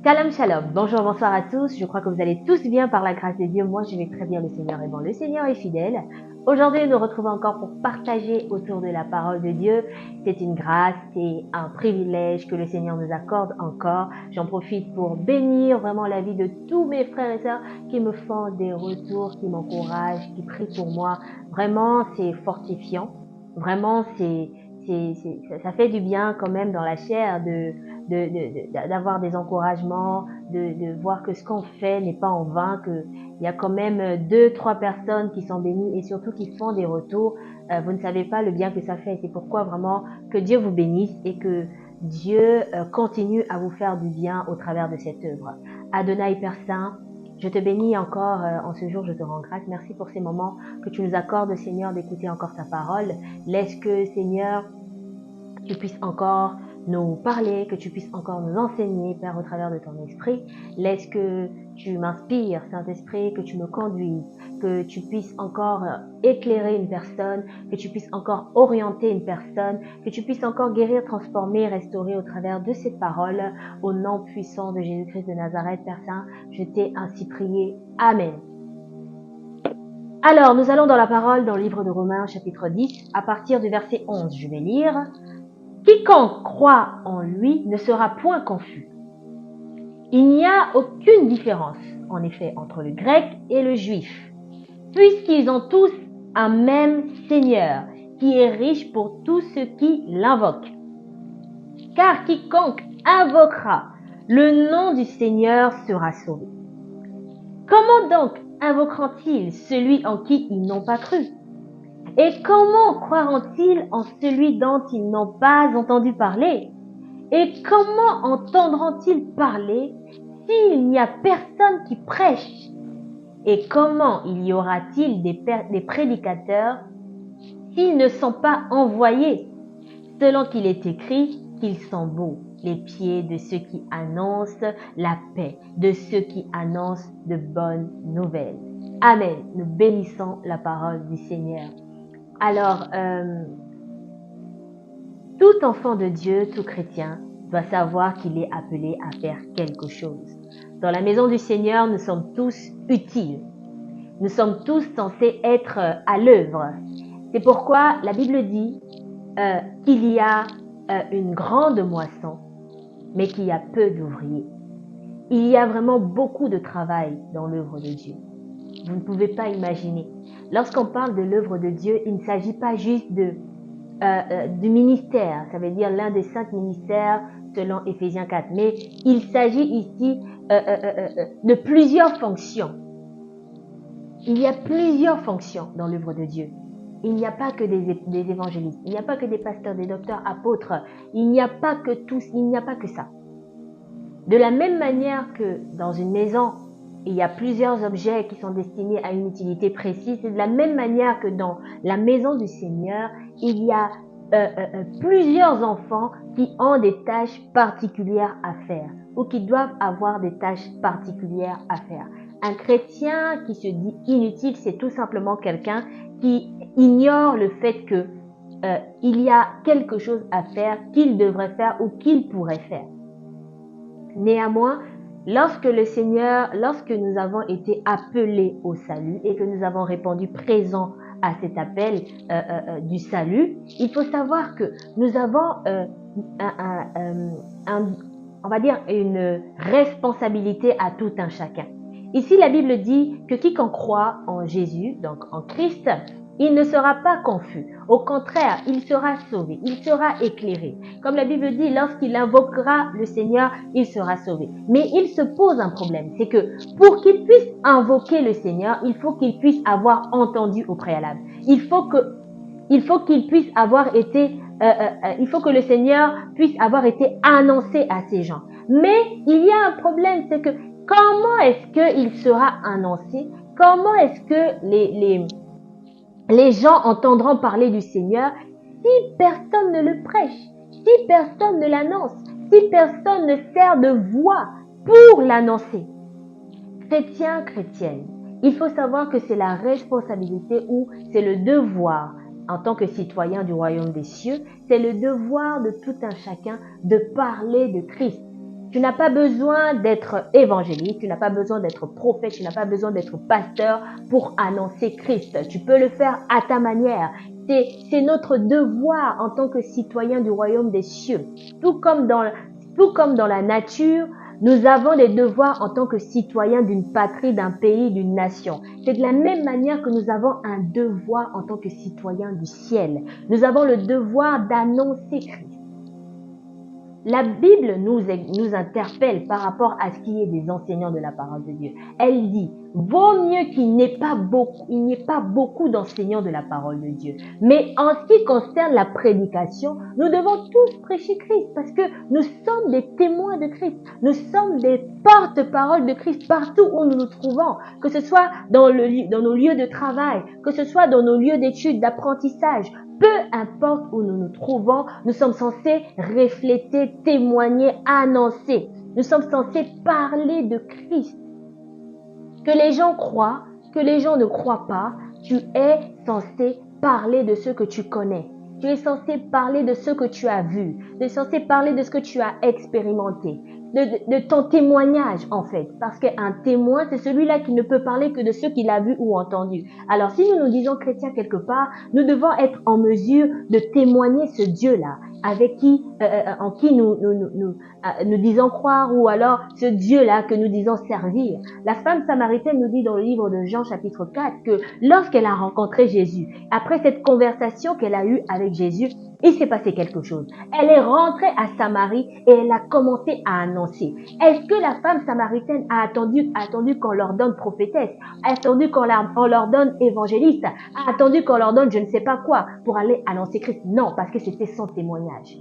Shalom, shalom. Bonjour, bonsoir à tous. Je crois que vous allez tous bien par la grâce de Dieu. Moi, je vais très bien. Le Seigneur est bon. Le Seigneur est fidèle. Aujourd'hui, nous nous retrouvons encore pour partager autour de la parole de Dieu. C'est une grâce, c'est un privilège que le Seigneur nous accorde encore. J'en profite pour bénir vraiment la vie de tous mes frères et sœurs qui me font des retours, qui m'encouragent, qui prient pour moi. Vraiment, c'est fortifiant. Vraiment, ça fait du bien quand même dans la chair d'avoir des encouragements, de voir que ce qu'on fait n'est pas en vain, qu'il y a quand même 2, 3 personnes qui sont bénies et surtout qui font des retours. Vous ne savez pas le bien que ça fait. C'est pourquoi vraiment que Dieu vous bénisse et que Dieu continue à vous faire du bien au travers de cette œuvre. Adonai Père Saint, je te bénis encore en ce jour, je te rends grâce. Merci pour ces moments que tu nous accordes, Seigneur, d'écouter encore ta parole. Laisse que, Seigneur, tu puisses encore nous parler, que tu puisses encore nous enseigner, Père, au travers de ton esprit. Laisse que tu m'inspires, Saint-Esprit, que tu me conduises, que tu puisses encore éclairer une personne, que tu puisses encore orienter une personne, que tu puisses encore guérir, transformer, restaurer au travers de cette parole. Au nom puissant de Jésus-Christ de Nazareth, Père Saint, je t'ai ainsi prié. Amen. Alors, nous allons dans la parole, dans le livre de Romains, chapitre 10, à partir du verset 11. Je vais lire. Quiconque croit en lui ne sera point confus. Il n'y a aucune différence, en effet, entre le grec et le juif, puisqu'ils ont tous un même Seigneur, qui est riche pour tous ceux qui l'invoquent. Car quiconque invoquera le nom du Seigneur sera sauvé. Comment donc invoqueront-ils celui en qui ils n'ont pas cru? Et comment croiront-ils en celui dont ils n'ont pas entendu parler? Et comment entendront-ils parler s'il n'y a personne qui prêche? Et comment il y aura-t-il des prédicateurs s'ils ne sont pas envoyés? Selon qu'il est écrit qu'ils sont beaux, les pieds de ceux qui annoncent la paix, de ceux qui annoncent de bonnes nouvelles. Amen. Nous bénissons la parole du Seigneur. Alors, tout enfant de Dieu, tout chrétien, doit savoir qu'il est appelé à faire quelque chose. Dans la maison du Seigneur, nous sommes tous utiles. Nous sommes tous censés être à l'œuvre. C'est pourquoi la Bible dit qu'il y a une grande moisson, mais qu'il y a peu d'ouvriers. Il y a vraiment beaucoup de travail dans l'œuvre de Dieu. Vous ne pouvez pas imaginer. Lorsqu'on parle de l'œuvre de Dieu, il ne s'agit pas juste du ministère, ça veut dire l'un des 5 ministères selon Éphésiens 4, mais il s'agit ici de plusieurs fonctions. Il y a plusieurs fonctions dans l'œuvre de Dieu. Il n'y a pas que des évangélistes, il n'y a pas que des pasteurs, des docteurs, apôtres, il n'y a pas que tous, il n'y a pas que ça. De la même manière que dans une maison, il y a plusieurs objets qui sont destinés à une utilité précise, c'est de la même manière que dans la maison du Seigneur, il y a plusieurs enfants qui ont des tâches particulières à faire ou qui doivent avoir des tâches particulières à faire. Un chrétien qui se dit inutile, c'est tout simplement quelqu'un qui ignore le fait que il y a quelque chose à faire qu'il devrait faire ou qu'il pourrait faire. Néanmoins, lorsque nous avons été appelés au salut et que nous avons répondu présent à cet appel du salut, il faut savoir que nous avons on va dire une responsabilité à tout un chacun. Ici, la Bible dit que quiconque croit en Jésus, donc en Christ, il ne sera pas confus. Au contraire, il sera sauvé, il sera éclairé. Comme la Bible dit, lorsqu'il invoquera le Seigneur, il sera sauvé. Mais il se pose un problème, c'est que pour qu'il puisse invoquer le Seigneur, il faut qu'il puisse avoir entendu au préalable. Il faut qu'il puisse avoir été, il faut que le Seigneur puisse avoir été annoncé à ces gens. Mais il y a un problème, c'est que comment est-ce qu'il sera annoncé? Comment est-ce que les gens entendront parler du Seigneur si personne ne le prêche, si personne ne l'annonce, si personne ne sert de voix pour l'annoncer? Chrétien, chrétienne, il faut savoir que c'est la responsabilité ou c'est le devoir en tant que citoyen du royaume des cieux, c'est le devoir de tout un chacun de parler de Christ. Tu n'as pas besoin d'être évangéliste, tu n'as pas besoin d'être prophète, tu n'as pas besoin d'être pasteur pour annoncer Christ. Tu peux le faire à ta manière. C'est notre devoir en tant que citoyen du royaume des cieux. Tout comme dans la nature, nous avons des devoirs en tant que citoyens d'une patrie, d'un pays, d'une nation. C'est de la même manière que nous avons un devoir en tant que citoyens du ciel. Nous avons le devoir d'annoncer Christ. La Bible nous interpelle par rapport à ce qui est des enseignants de la parole de Dieu. Elle dit, vaut mieux qu'il n'y ait pas beaucoup d'enseignants de la parole de Dieu. Mais en ce qui concerne la prédication, nous devons tous prêcher Christ parce que nous sommes des témoins de Christ. Nous sommes des porte-parole de Christ partout où nous nous trouvons, que ce soit dans nos lieux de travail, que ce soit dans nos lieux d'études, d'apprentissage. Peu importe où nous nous trouvons, nous sommes censés refléter, témoigner, annoncer. Nous sommes censés parler de Christ. Que les gens croient, que les gens ne croient pas, tu es censé parler de ce que tu connais. Tu es censé parler de ce que tu as vu. Tu es censé parler de ce que tu as expérimenté. De ton témoignage, en fait. Parce qu'un témoin, c'est celui-là qui ne peut parler que de ce qu'il a vu ou entendu. Alors, si nous nous disons chrétiens quelque part, nous devons être en mesure de témoigner ce Dieu-là, en qui nous disons croire, ou alors ce Dieu-là que nous disons servir. La femme samaritaine nous dit dans le livre de Jean chapitre 4 que lorsqu'elle a rencontré Jésus, après cette conversation qu'elle a eue avec Jésus, il s'est passé quelque chose. Elle est rentrée à Samarie et elle a commencé à annoncer. Est-ce que la femme samaritaine a attendu qu'on leur donne prophétesse, a attendu qu'on leur donne évangéliste, a attendu qu'on leur donne je ne sais pas quoi pour aller annoncer Christ? Non, parce que c'était son témoignage.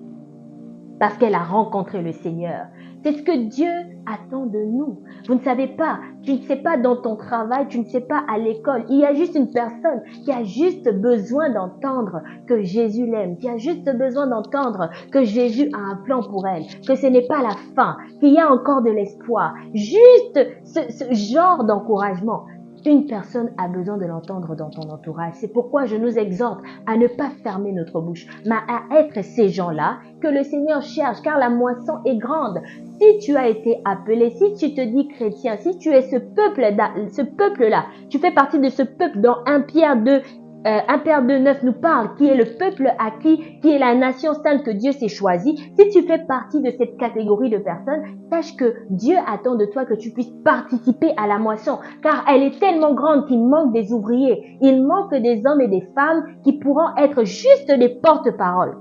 Parce qu'elle a rencontré le Seigneur. C'est ce que Dieu attend de nous. Vous ne savez pas, tu ne sais pas dans ton travail, tu ne sais pas à l'école. Il y a juste une personne qui a juste besoin d'entendre que Jésus l'aime, qui a juste besoin d'entendre que Jésus a un plan pour elle, que ce n'est pas la fin, qu'il y a encore de l'espoir. Juste ce genre d'encouragement. Une personne a besoin de l'entendre dans ton entourage. C'est pourquoi je nous exhorte à ne pas fermer notre bouche, mais à être ces gens-là que le Seigneur cherche, car la moisson est grande. Si tu as été appelé, si tu te dis chrétien, si tu es ce peuple-là, tu fais partie de ce peuple dans 1 Pierre 2:9 nous parle, qui est le peuple acquis, qui est la nation sainte que Dieu s'est choisie. Si tu fais partie de cette catégorie de personnes, sache que Dieu attend de toi que tu puisses participer à la moisson, car elle est tellement grande qu'il manque des ouvriers. Il manque des hommes et des femmes qui pourront être juste des porte-paroles.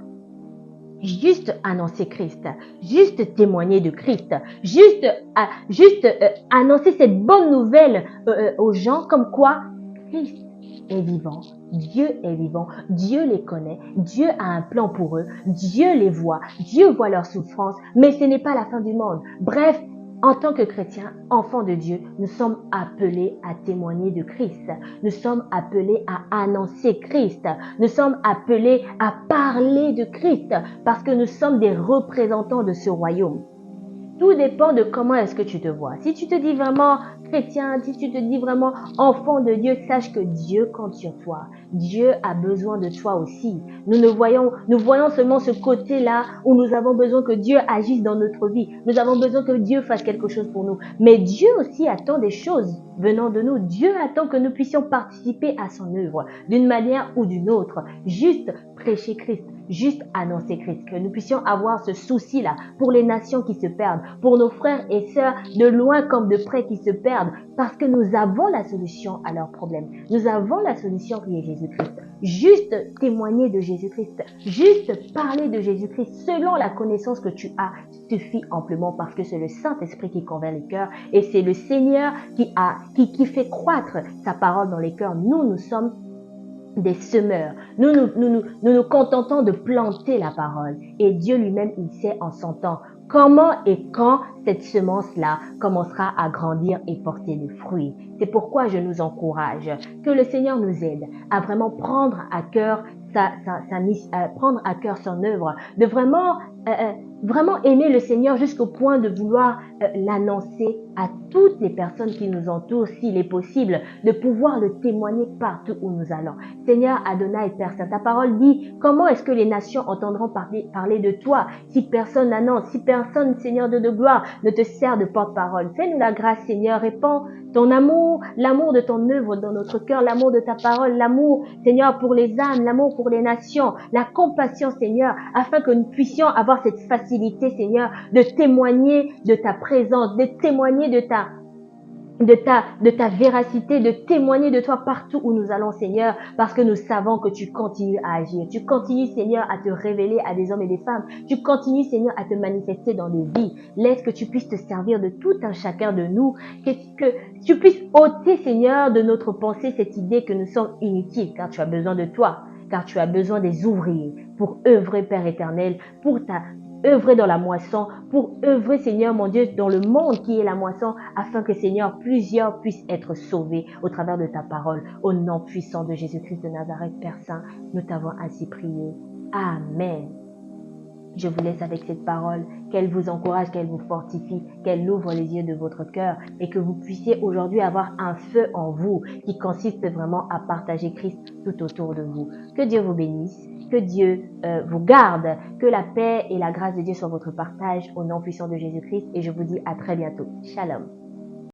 Juste annoncer Christ, juste témoigner de Christ, juste annoncer cette bonne nouvelle aux gens comme quoi Christ est vivant, Dieu est vivant, Dieu les connaît, Dieu a un plan pour eux, Dieu les voit, Dieu voit leurs souffrances, mais ce n'est pas la fin du monde. Bref, en tant que chrétiens, enfants de Dieu, nous sommes appelés à témoigner de Christ. Nous sommes appelés à annoncer Christ. Nous sommes appelés à parler de Christ parce que nous sommes des représentants de ce royaume. Tout dépend de comment est-ce que tu te vois. Si tu te dis vraiment chrétien, si tu te dis vraiment enfant de Dieu, sache que Dieu compte sur toi. Dieu a besoin de toi aussi. Nous voyons seulement ce côté-là où nous avons besoin que Dieu agisse dans notre vie. Nous avons besoin que Dieu fasse quelque chose pour nous. Mais Dieu aussi attend des choses venant de nous. Dieu attend que nous puissions participer à son œuvre d'une manière ou d'une autre. Juste prêcher Christ. Juste annoncer Christ, que nous puissions avoir ce souci-là pour les nations qui se perdent, pour nos frères et sœurs de loin comme de près qui se perdent, parce que nous avons la solution à leurs problèmes. Nous avons la solution qui est Jésus-Christ. Juste témoigner de Jésus-Christ, juste parler de Jésus-Christ selon la connaissance que tu as suffit amplement parce que c'est le Saint-Esprit qui convainc les cœurs et c'est le Seigneur qui fait croître sa parole dans les cœurs. Nous sommes des semeurs. Nous contentons de planter la parole. Et Dieu lui-même, il sait en son temps comment et quand cette semence-là commencera à grandir et porter des fruits. C'est pourquoi je nous encourage que le Seigneur nous aide à vraiment prendre à cœur prendre à cœur son œuvre, de vraiment vraiment aimer le Seigneur jusqu'au point de vouloir l'annoncer à toutes les personnes qui nous entourent, s'il est possible, de pouvoir le témoigner partout où nous allons. Seigneur Adonai, Père Saint, ta parole dit, comment est-ce que les nations entendront parler de toi si personne n'annonce, si personne, Seigneur Dieu de gloire, ne te sert de porte-parole. Fais-nous la grâce, Seigneur, répands ton amour, l'amour de ton œuvre dans notre cœur, l'amour de ta parole, l'amour, Seigneur, pour les âmes, l'amour pour les nations, la compassion, Seigneur, afin que nous puissions avoir cette facilité, Seigneur, de témoigner de ta présence, de témoigner de ta véracité, de témoigner de toi partout où nous allons, Seigneur, parce que nous savons que tu continues à agir. Tu continues, Seigneur, à te révéler à des hommes et des femmes. Tu continues, Seigneur, à te manifester dans nos vies. Laisse que tu puisses te servir de tout un chacun de nous, que tu puisses ôter, Seigneur, de notre pensée cette idée que nous sommes inutiles, car tu as besoin de toi, car tu as besoin des ouvriers pour œuvrer, Père éternel, pour œuvrer dans la moisson, pour œuvrer, Seigneur mon Dieu, dans le monde qui est la moisson, afin que, Seigneur, plusieurs puissent être sauvés au travers de ta parole. Au nom puissant de Jésus-Christ de Nazareth, Père Saint, nous t'avons ainsi prié. Amen. Je vous laisse avec cette parole, qu'elle vous encourage, qu'elle vous fortifie, qu'elle ouvre les yeux de votre cœur et que vous puissiez aujourd'hui avoir un feu en vous qui consiste vraiment à partager Christ tout autour de vous. Que Dieu vous bénisse, que Dieu vous garde, que la paix et la grâce de Dieu soient votre partage au nom puissant de Jésus-Christ et je vous dis à très bientôt. Shalom.